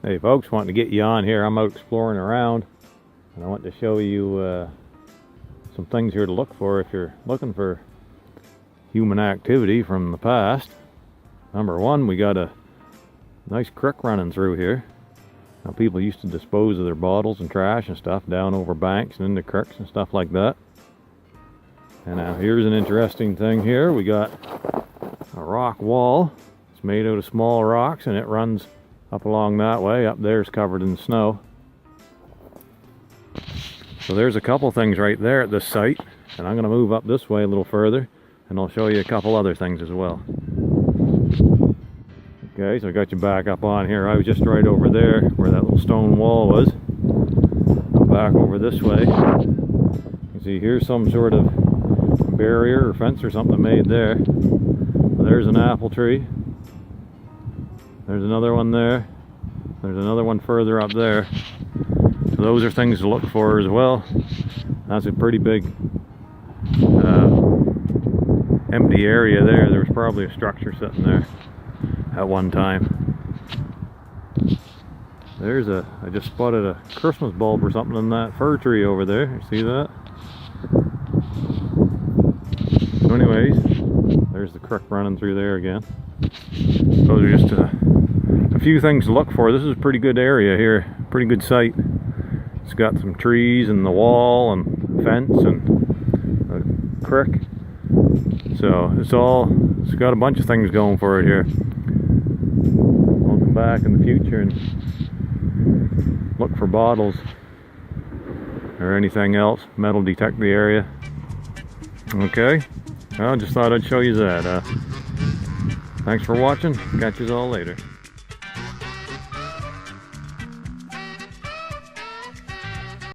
Hey folks, wanting to get you on here. I'm out exploring around and I want to show you some things here to look for if you're looking for human activity from the past. Number one, we got a nice creek running through here. Now people used to dispose of their bottles and trash and stuff down over banks and into creeks and stuff like that. And now here's an interesting thing here. We got a rock wall. It's made out of small rocks and it runs up along that way. Up there is covered in snow. So there's a couple things right there at this site, and I'm going to move up this way a little further and I'll show you a couple other things as well. Okay, so I got you back up on here. I was just right over there where that little stone wall was. I'm back over this way. You see here's some sort of barrier or fence or something made there. There's an apple tree. There's another one there. There's another one further up there. So those are things to look for as well. That's a pretty big empty area there. There was probably a structure sitting there at one time. There's I just spotted a Christmas bulb or something in that fir tree over there. You see that? So anyways, there's the creek running through there again. Those are just a few things to look for. This is a pretty good area here, pretty good site. It's got some trees and the wall and fence and a creek. So it's got a bunch of things going for it here. I'll come back in the future and look for bottles or anything else. Metal detect the area. Okay, I just thought I'd show you that. Thanks for watching. Catch you all later.